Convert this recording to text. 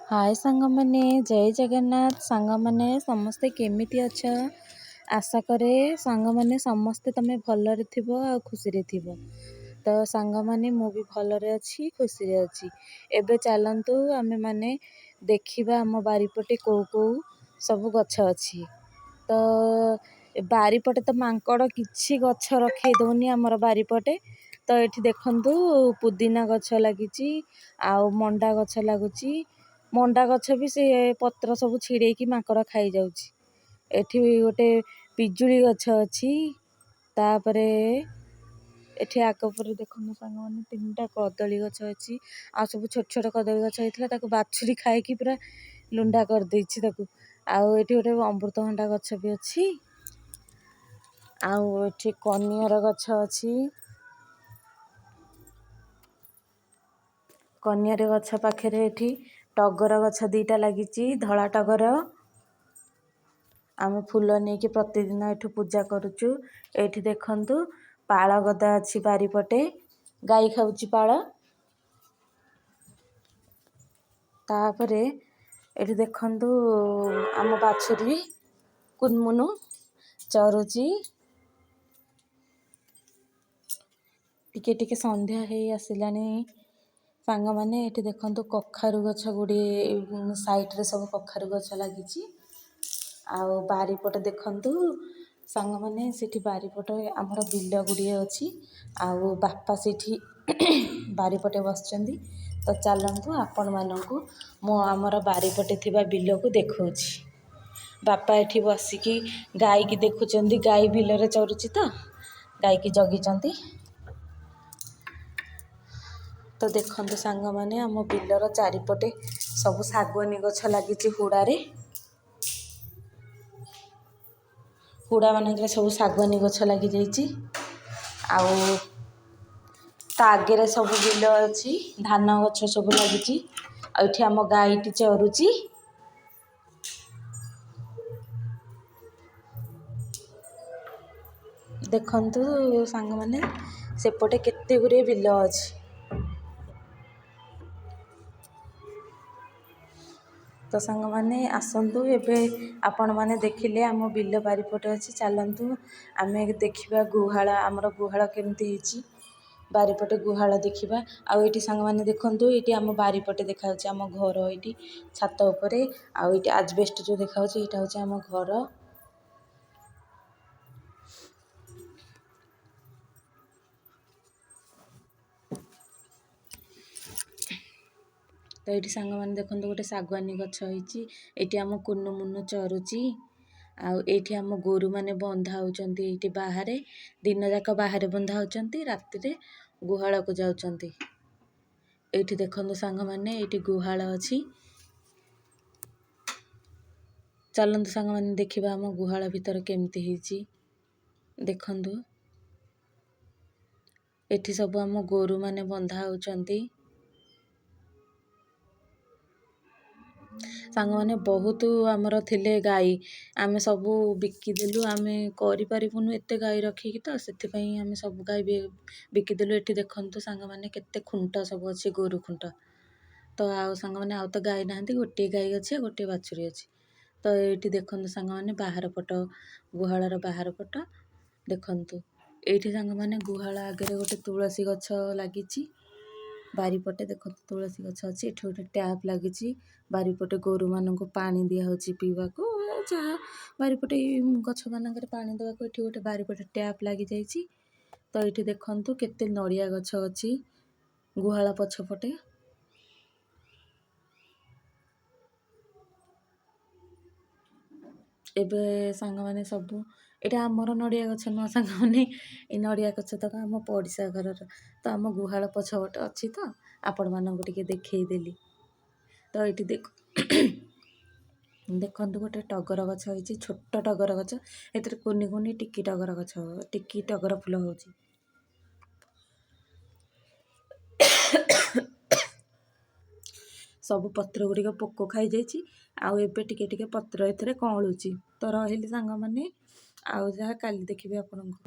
हाय सांगमाने जय जगन्नाथ सांगमाने समस्ते केमिति अछ आशा करे सांगमाने समस्ते तमे भलरे थिबो आ खुशी रे थिबो। तो सांगमाने मु भी भलरे अच्छी खुशी रे अच्छी। एबे चलंतु आमे माने देखिबा हम बारीपटे को सब गछ अच्छी। तो बारीपटे तो मांकड़ किछि गछ रखे दउनी हमर बारीपटे। तो एठी देखंतु पुदीना गछ लागिची आउ मंडा गछ लागुची। मंडा गछ भी से पत्र सब छिड़े की मांकड़ खाई जाउची। एठी गोटे पिजुली गछ अच्छी तापरे एठी आगपरे देखनु सांगमाने तीनटा कदली गछ अच्छी आ सब छोट छोट कदली गछ हेतला ताको बाछुरी खाए की पूरा लुंडा कर देछि ताको। आउ एठी गोटे अमृतभंडा गछ भी अच्छी आउ एठी कनियर गछ अच्छी। कनियर गछ पाखरे एठी टगर गछ दीटा लागिची धला टगर। आमे फूल नेकी प्रतिदिन एठू पूजा करूचु। एठी देखंतु पाळ गदा अच्छी बारीपटे गाई खाउची पाळ। तापरे एठी देखंतु आम बाछुरी कुनमुनु चरुची। टिके टिके संध्या हे आसिलानी सांगमाने एठी देखंतु कखारु गछ गुडी साइड रे सब कखारु गछ लागिची। आउ बारीपटे देखंतु सांगमाने सेठी बारीपटे हमर बिल गुडी अछि। आउ बापा सेठी बारीपटे बसचंदी। तो चलंतु आपण मानंकु मो हमर बारीपटे थिबा बिल को देखौछि। बापा एठी बसिकी गाई की देखुचंदी गाई बिल रे चरुची तो गाई की जगीचंदी। तो देखंतु सांगमाने आम बिलर चारिपटे सब सागवानी गछ लागिची हुड़ारे। हुड़ा मानकरे सब सागवानी गछ लागी जाइची। आउ ता आगे रे सब बिल अछि धान गछ सब लागिची। आ एठी आम गाईटी चरुची। देखंतु सांगमाने सेपटे केते गुरे बिल अछि। तो सांगमाने आसंतु एबे आपण माने देखिले आम बिल बारीपटे अछि। चलंतु आमे देखिबा गुहाळा हमर गुहाळा केमती हिची बारीपटे गुहाळा देखिबा। आ एठी सांगमाने देखंतु एठी आम बारीपटे देखाउची आम घर एठी छात ऊपरे। आ एठी आजबेस्ट जो देखाउची एटा होची आम घर। तो एठी सांगमाने देखंतु गोटे सागवानी गछ होईची एठी आम कुन्नु मुन्नु चरुची। आउ एठी आम गोरु माने बंधा होचंती एठी बाहरे दिन जाक बाहरे बंधा होचंती राति रे गुहाळ को जाउचंती। एठी देखंतु सांगमाने एठी गुहाळ अछि। चलंतु सांगमाने देखिबा आम गुहाळ भितर केमती हिची देखंतु। एठी सब आम गोरु माने बंधा होचंती। सांगमाने बहुत आमर थिले गाई आमे सबू बिकी देलु आमे करि परिबुनु एते गाई रखिकी तो सेति पई आमे सब गाई बिकी देलु। एठी देखंतु सांगमाने केते खुंटा सब अछि गोरु खुंटा। तो आउ सांगमाने आउ तो गाई नाहंती गोटे गाई अछि गोटे बाछुरी अछि। तो एठी देखंतु सांगमाने बाहर पट गुहाळर बाहर पट देखंतु। एठी सांगमाने गुहाळ आगे रे गोटे तुळसी गछ लागिची। बारीपटे देखंतु तुळसी गछ अछि एठी गोटे टैप लागिची। बारीपटे गोरु मानंकु पानी दिया होची पीवाकू जहा बारीपटे गछ मानंकरे पानी देवाकू एठी गोटे बारीपटे टैप लागी जाईची। तो एठी देखंतु केते नड़िया गछ अछि गुहाळ पछपटे। एबे सांगमाने सबू एटा हमर नड़िया गछ न सांगमाने ए नड़िया गछ तक आम पड़िसा घरर। तो आम गुहाळ पछपटे अछि तो आपण मानंकु टिके देखै देली। तो एठी देखंतु गोटे टगर गछ होईची छोट टगर गछ एतरे कुनी कुनी टिकी टगर गछ टिकी टगर फुल होची। सब पत्र गुड़िक पोक खाई जाइची। आउ एबे टिके टिके पत्र एथरे कळुची। तो रहिली सांगमाने आउ जहा काली देखिबे आपनंकु।